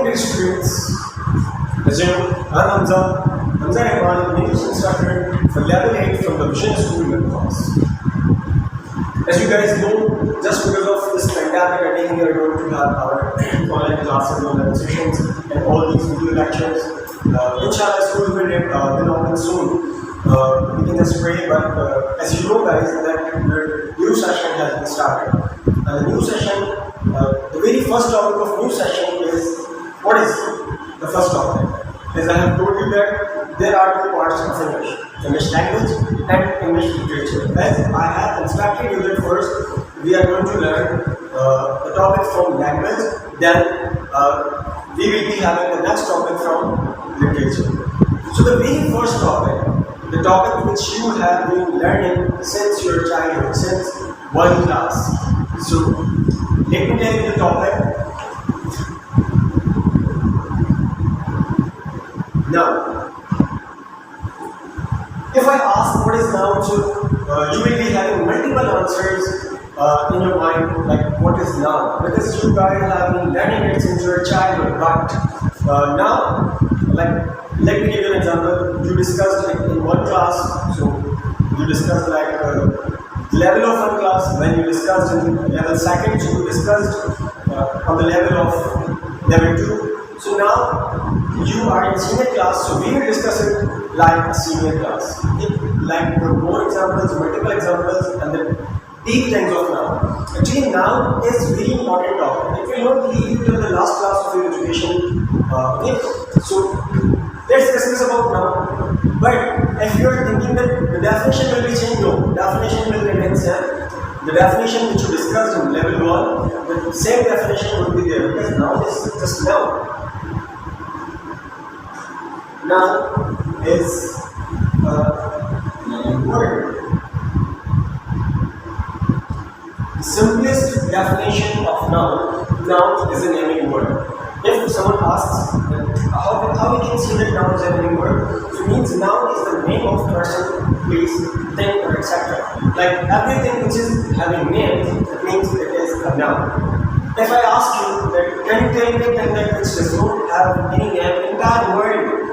dear students, as you know, I'm Hamza Rehman, English instructor for level 8 from the VIII School class. As you guys know, just because of this pandemic, I think we are going to have our online classes, online sessions, and all these video lectures. Inshallah, school will open soon. We can just pray, but as you know, guys, that the new session has been started. And the new session, the very first topic of new session is, what is the first topic? As I have told you that there are two parts of English: English language and English literature. As I have instructed you that first we are going to learn the topic from language, then we will be having the next topic from literature. So the very first topic, the topic which you have been learning since your childhood, since one class. So let me tell you the topic. Now, if I ask what is noun, so you will be having multiple answers in your mind, like what is noun, because you guys have been learning it since your childhood. But now, like, let me give you an example. You discussed it in one class, so you discussed like level of one class. When you discussed in level second, so you discussed on the level of level 2. So now you are in senior class, so we will discuss it like a senior class. Like more examples, multiple examples, and the deep things of noun. Actually, noun is very important topic. It will not leave you till the last class of your education. Okay, so let's discuss about noun. But if you are thinking that the definition will be changed, no, definition will remain same. The definition which you discussed in level 1, the same definition will be there, because noun is just noun. Noun is a word. The simplest definition of noun is a naming word. If someone asks how we can see that noun is a naming word, it means noun is the name of person, place, thing, or etc. Like everything which is having names, it means it is a noun. If I ask you that, can you tell me that which does not have any name, entire word?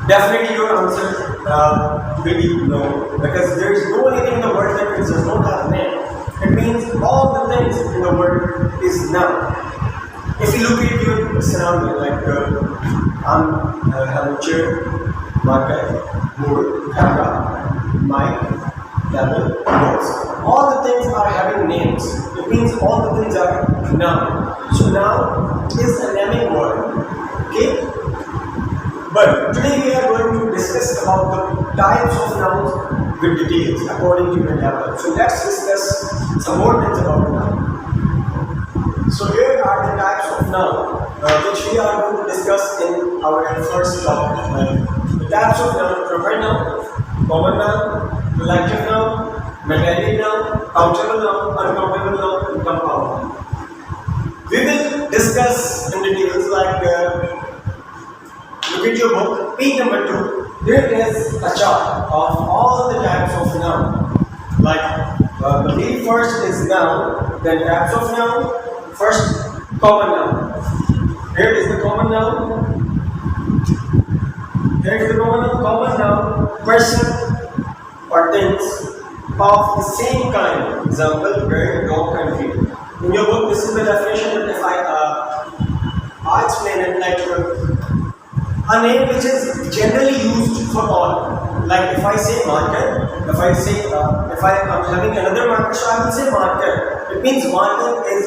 Definitely your answer will be no, because there is no anything in the world that does not have a name. It means all the things in the world is noun. If you look at your surrounding, like I have a chair, marker, board, camera, mic, table, notes. All the things are having names. It means all the things are noun. So noun is a naming word. Okay? But today we are going to discuss about the types of nouns with details according to your level. So let's discuss some more things about noun. So here are the types of noun which we are going to discuss in our first topic. The types of noun: proper noun, common noun, collective noun, material noun, countable noun, uncountable noun, and compound noun. We will discuss in details like look at your book, page number 2. There is a chart of all the types of noun. Like the very first is noun, then types of noun. First, common noun. Here is the common noun. Here is the common noun. Common noun, person or things of the same kind. Example, bird, dog, and tree. In your book, this is the definition. That if I explain it like a name which is generally used for all. Like if I say marker, if I am having another marker, so I will say marker. It means marker is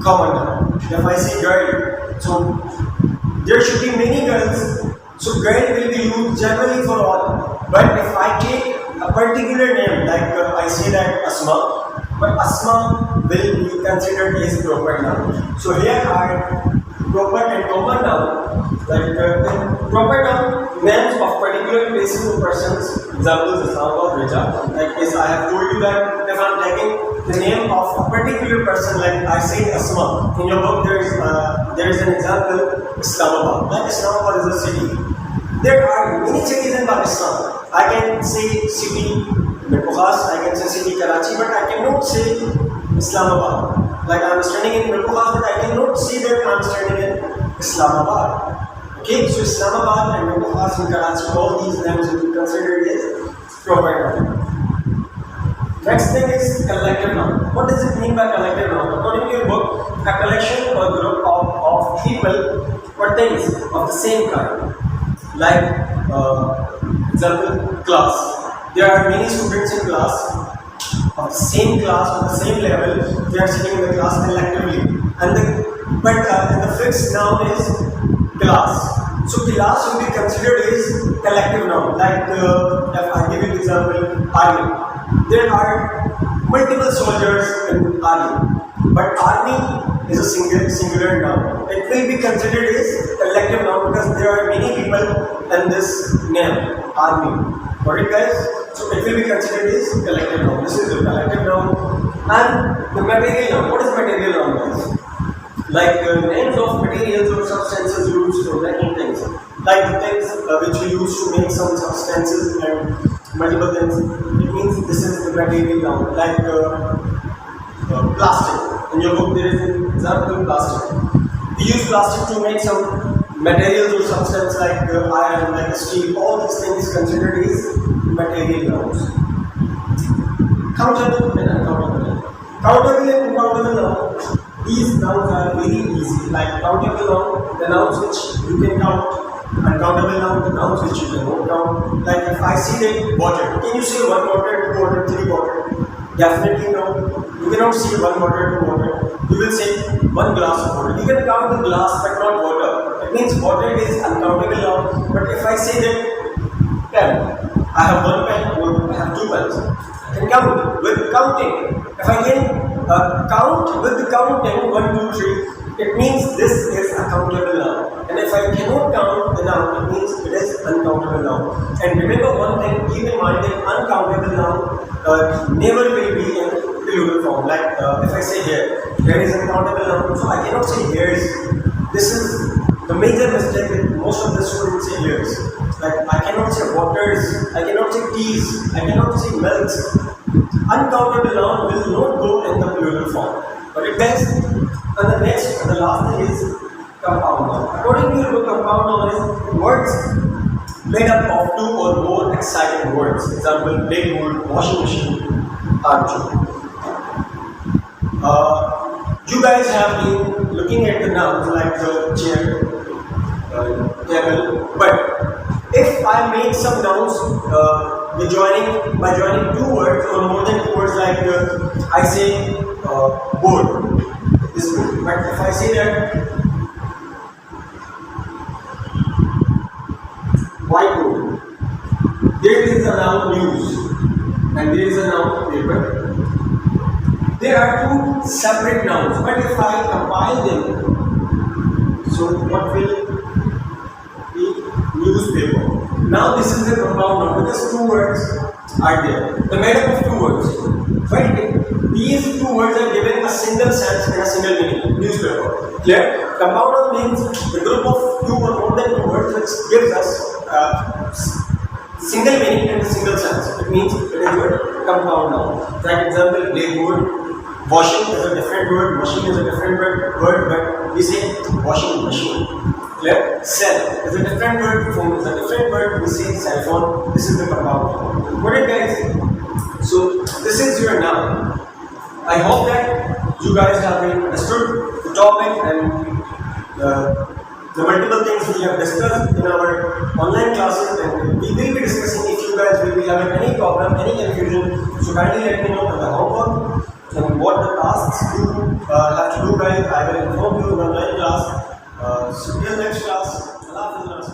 common noun. If I say girl, so there should be many girls, so girl will be used generally for all. But if I take a particular name, like I say that Asma, but Asma will be considered as proper noun. So here are proper and common noun. Like proper noun, names of particular places or persons. Examples: Islam or Raja. Like as I have told you that if I am taking the name of a particular person, like I say Asma. In your book, there is an example: Islamabad. Like Islamabad is a city. There are many cities in Pakistan. I can say city Bukhara, I can say city Karachi, but I cannot say Islamabad. Like I'm standing in Memphis, but I cannot see that I'm standing in Islamabad. Okay, so Islamabad and Memphis and Karachi, all these names will be considered as proper noun. Next thing is collective noun. What does it mean by collective noun? According to your book, a collection or group of people or things of the same kind. Like, example, class. There are many students in class of the same class, of the same level. They are sitting in the class collectively. And the fixed noun is class. So class will be considered as collective noun. Like, if I give you an example, army. There are multiple soldiers in army, but army is a singular noun. It will be considered as collective noun because there are many people in this name, army. Got it, guys? So it will be considered as collective noun. This is the collective noun. And the material noun. What is material noun, guys? Like names of materials or substances used for making things. Like the things which we use to make some substances and multiple things. It means this is the material noun. Like plastic. In your book there is an example of plastic. We use plastic to make some materials or substance like iron, like steel. All these things considered as material nouns. Countable and uncountable. Countable and uncountable nouns. These nouns are very easy. Like countable noun, the nouns which you can count. Uncountable noun, the nouns which you cannot count. Like if I see that water, can you say 1 water, 2 water, 3 water? Definitely no. You cannot see 1 water, 2 water. You will say 1 glass of water. You can count the glass but not water. It means water is uncountable noun. But if I say that pen, I have 1 pen or I have 2 pens. I can count with counting. If I can count with the counting 1, 2, 3. It means this is a countable noun. And if I cannot count the noun, it means it is uncountable noun. And remember one thing, keep in mind that uncountable noun never will be in plural form. Like if I say here is uncountable noun, so I cannot say hairs. This is the major mistake that most of the students say hairs. Like I cannot say waters, I cannot say teas, I cannot say milks. Uncountable noun will not go in the plural form. But it does. And the next, and the last thing is compound noun. According to your book, compound noun is words made up of 2 or more exciting words. Example, blackboard, washing machine, archer. You guys have been looking at the nouns like the chair, table, but if I make some nouns by joining 2 words or more than 2 words, like I say board. But if I say that whiteboard, there is a noun news and there is a noun paper. There are 2 separate nouns, but if I combine them, so what will be newspaper? Now this is the compound noun because 2 words are there. The made up of 2 words. But these 2 words are given a single sense and a single meaning. Newspaper. Clear? Compound noun means the group of 2 or more than 2 words which gives us single meaning and a single sense. It means it is a compound noun. For example, blackboard. Washing is a different word. Machine is a different word. But we say washing machine. Clear? Cell is a different word. Phone is a different word. We say cell phone. This is the compound noun. Got it, guys? So this is your noun. I hope that you guys have understood the topic and the multiple things we have discussed in our online classes, and we will be discussing. If you guys will be having any problem, any confusion, so kindly let me know in the homework and what the tasks you have to do, guys. I will inform you in the online class. So till next class, Allah Hafiz.